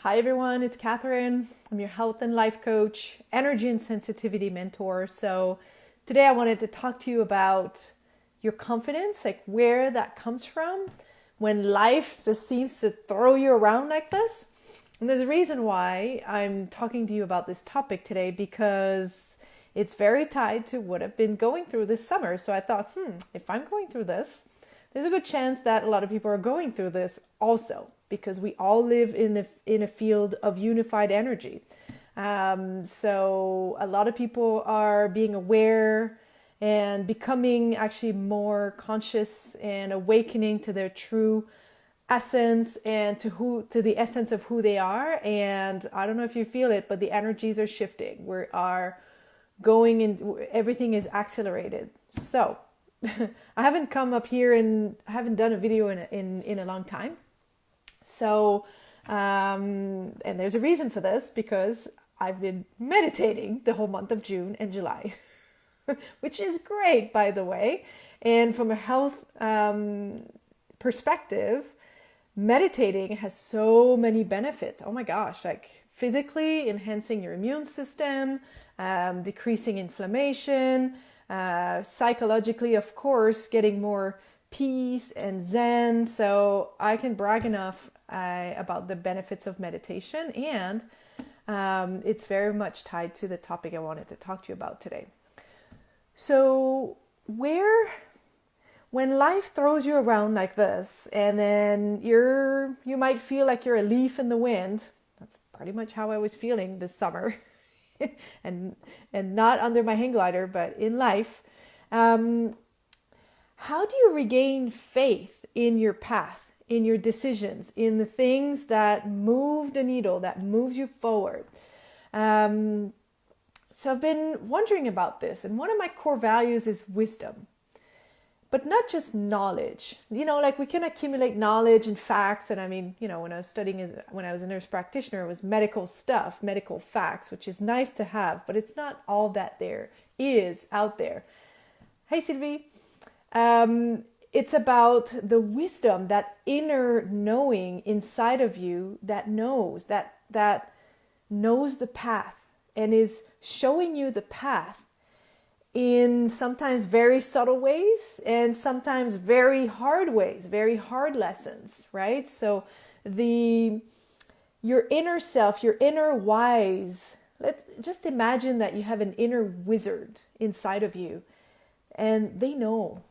Hi everyone, it's Catherine. I'm your health and life coach, energy and sensitivity mentor. So today I wanted to talk to you about your confidence, like where that comes from when life just seems to throw you around like this. And there's a reason why I'm talking to you about this topic today because it's very tied to what I've been going through this summer. So I thought, if I'm going through this, there's a good chance that a lot of people are going through this also, because we all live in a field of unified energy. So a lot of people are being aware and becoming actually more conscious and awakening to their true essence and to the essence of who they are. And I don't know if you feel it, but the energies are shifting. We are going in, everything is accelerated. So I haven't come up here and I haven't done a video in a long time. So, and there's a reason for this, because I've been meditating the whole month of June and July, which is great, by the way. And from a health perspective, meditating has so many benefits. Oh my gosh, like physically enhancing your immune system, decreasing inflammation, psychologically, of course, getting more peace and zen. So I can brag enough about the benefits of meditation, and it's very much tied to the topic I wanted to talk to you about today. So when life throws you around like this, and then you might feel like you're a leaf in the wind. That's pretty much how I was feeling this summer. and not under my hang glider, but in life. How do you regain faith in your path, in your decisions, in the things that move the needle, that moves you forward? So I've been wondering about this, and one of my core values is wisdom. But not just knowledge. Like we can accumulate knowledge and facts. And I mean, when I was when I was a nurse practitioner, it was medical stuff, medical facts, which is nice to have, but it's not all that there is out there. Hey, Sylvie. It's about the wisdom, that inner knowing inside of you that knows, that knows the path and is showing you the path in sometimes very subtle ways and sometimes very hard ways, very hard lessons, right? So your inner self, your inner wise, let's just imagine that you have an inner wizard inside of you, and they know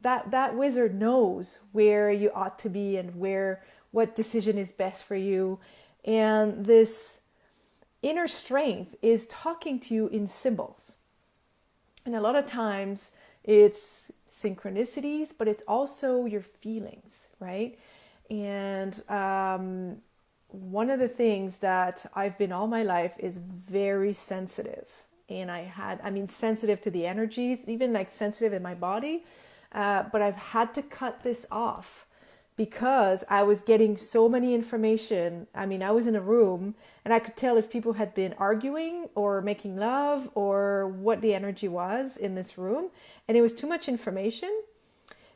that wizard knows where you ought to be and what decision is best for you. And this inner strength is talking to you in symbols. And a lot of times it's synchronicities, but it's also your feelings, right? And one of the things that I've been all my life is very sensitive. And sensitive to the energies, even like sensitive in my body. But I've had to cut this off because I was getting so many information. I was in a room and I could tell if people had been arguing or making love or what the energy was in this room. And it was too much information.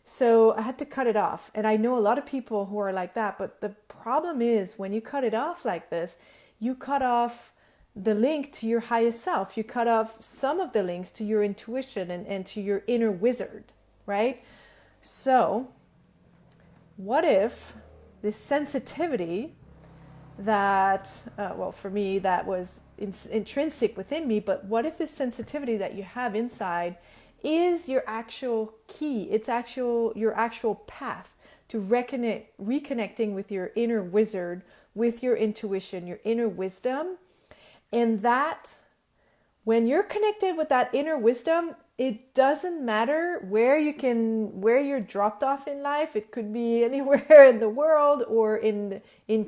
So I had to cut it off. And I know a lot of people who are like that. But the problem is when you cut it off like this, you cut off the link to your highest self. You cut off some of the links to your intuition and to your inner wizard, right? So what if this sensitivity that, for me, that was intrinsic within me, but what if this sensitivity that you have inside is your actual key? It's your actual path to reconnecting with your inner wizard, with your intuition, your inner wisdom. And that when you're connected with that inner wisdom, it doesn't matter where you're dropped off in life. It could be anywhere in the world or in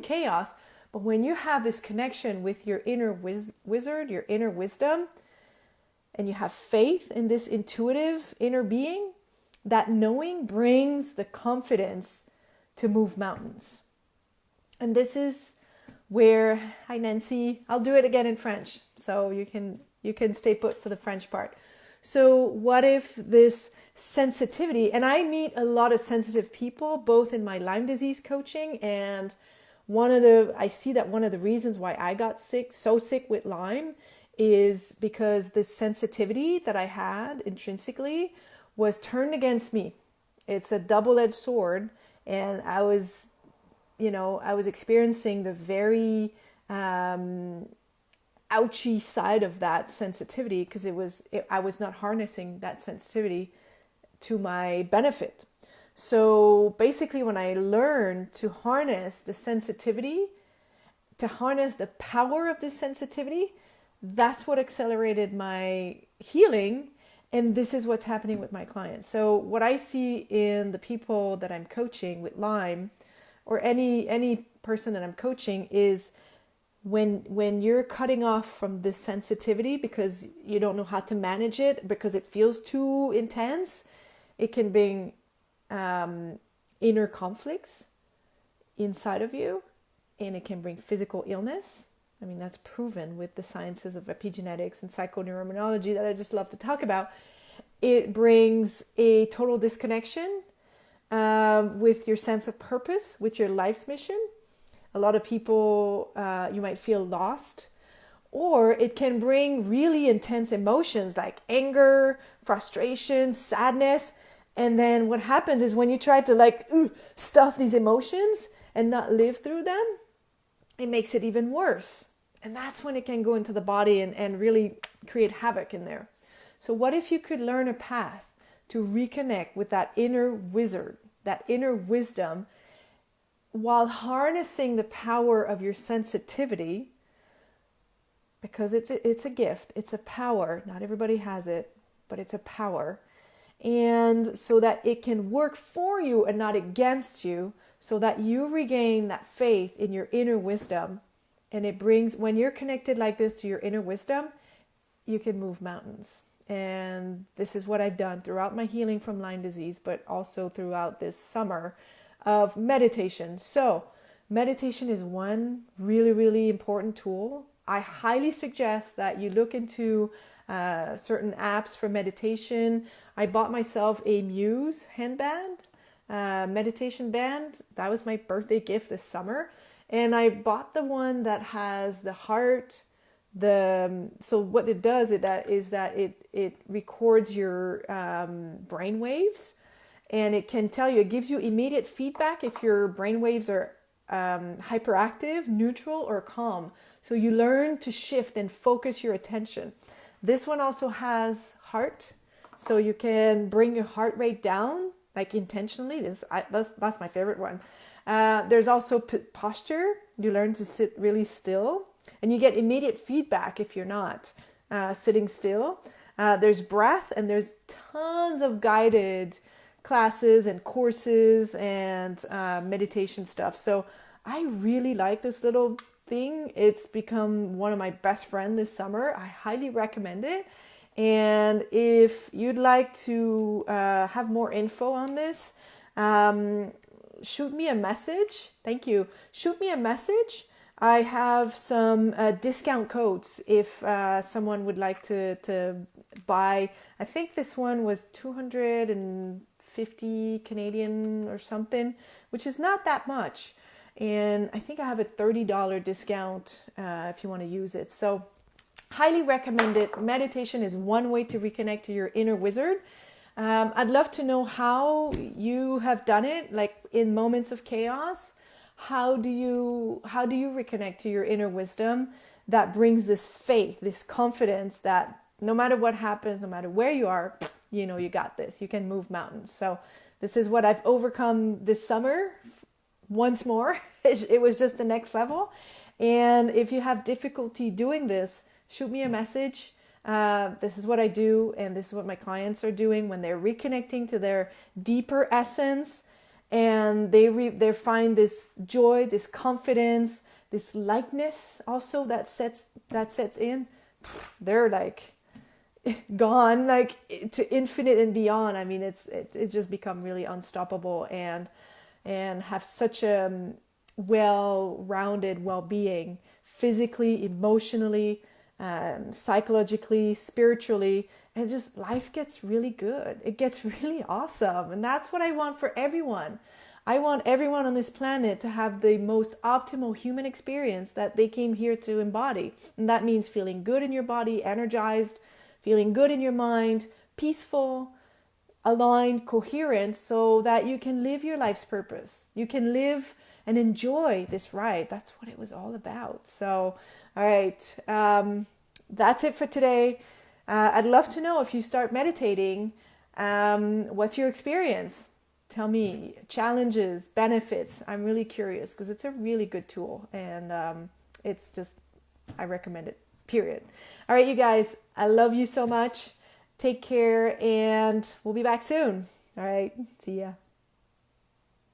chaos. But when you have this connection with your inner wizard, your inner wisdom, and you have faith in this intuitive inner being, that knowing brings the confidence to move mountains. And this is where, hi Nancy, I'll do it again in French, so you can stay put for the French part. So what if this sensitivity, and I meet a lot of sensitive people, both in my Lyme disease coaching and I see that one of the reasons why I got so sick with Lyme, is because the sensitivity that I had intrinsically was turned against me. It's a double-edged sword, and I was experiencing the very ouchy side of that sensitivity, because I was not harnessing that sensitivity to my benefit. So basically, when I learned to harness the sensitivity, to harness the power of this sensitivity, that's what accelerated my healing. And this is what's happening with my clients. So what I see in the people that I'm coaching with Lyme, or any person that I'm coaching, is when you're cutting off from this sensitivity because you don't know how to manage it, because it feels too intense, it can bring inner conflicts inside of you, and it can bring physical illness. I mean, that's proven with the sciences of epigenetics and psychoneuroimmunology that I just love to talk about. It brings a total disconnection with your sense of purpose, with your life's mission. A lot of people, you might feel lost. Or it can bring really intense emotions like anger, frustration, sadness. And then what happens is when you try to stuff these emotions and not live through them, it makes it even worse. And that's when it can go into the body and really create havoc in there. So what if you could learn a path to reconnect with that inner wizard, that inner wisdom, while harnessing the power of your sensitivity, because it's a gift, it's a power. Not everybody has it, but it's a power. And so that it can work for you and not against you, so that you regain that faith in your inner wisdom. And it brings, when you're connected like this to your inner wisdom, you can move mountains. And this is what I've done throughout my healing from Lyme disease, but also throughout this summer of meditation. So meditation is one really, really important tool. I highly suggest that you look into certain apps for meditation. I bought myself a Muse handband, meditation band. That was my birthday gift this summer. And I bought the one that has the heart. So what it does is that it records your brain waves, and it can tell you, it gives you immediate feedback if your brain waves are hyperactive, neutral, or calm. So you learn to shift and focus your attention. This one also has heart, so you can bring your heart rate down, like intentionally. That's my favorite one. There's also posture. You learn to sit really still, and you get immediate feedback if you're not sitting still. There's breath, and there's tons of guided classes and courses and meditation stuff. So I really like this little thing. It's become one of my best friends this summer. I highly recommend it. And if you'd like to have more info on this, shoot me a message. Thank you. Shoot me a message. I have some discount codes if someone would like to buy. I think this one was 250 Canadian or something, which is not that much. And I think I have a $30 discount if you want to use it. So highly recommend it. Meditation is one way to reconnect to your inner wizard. I'd love to know how you have done it, like in moments of chaos. How do you reconnect to your inner wisdom that brings this faith, this confidence that no matter what happens, no matter where you are, you got this. You can move mountains. So this is what I've overcome this summer. Once more, it was just the next level. And if you have difficulty doing this, shoot me a message. This is what I do, and this is what my clients are doing when they're reconnecting to their deeper essence, and they find this joy, this confidence, this lightness also that sets in. They're like gone, like to infinite and beyond. I mean, it's just become really unstoppable and have such a well-rounded well-being, physically, emotionally, psychologically, spiritually, and just life gets really good. It gets really awesome. And that's what I want for everyone. I want everyone on this planet to have the most optimal human experience that they came here to embody. And that means feeling good in your body, energized, feeling good in your mind, peaceful, aligned, coherent, so that you can live your life's purpose. You can live and enjoy this ride. That's what it was all about. So, all right, that's it for today. I'd love to know if you start meditating, what's your experience? Tell me challenges, benefits. I'm really curious because it's a really good tool, and it's just, I recommend it, period. All right, you guys, I love you so much. Take care, and we'll be back soon. All right, see ya.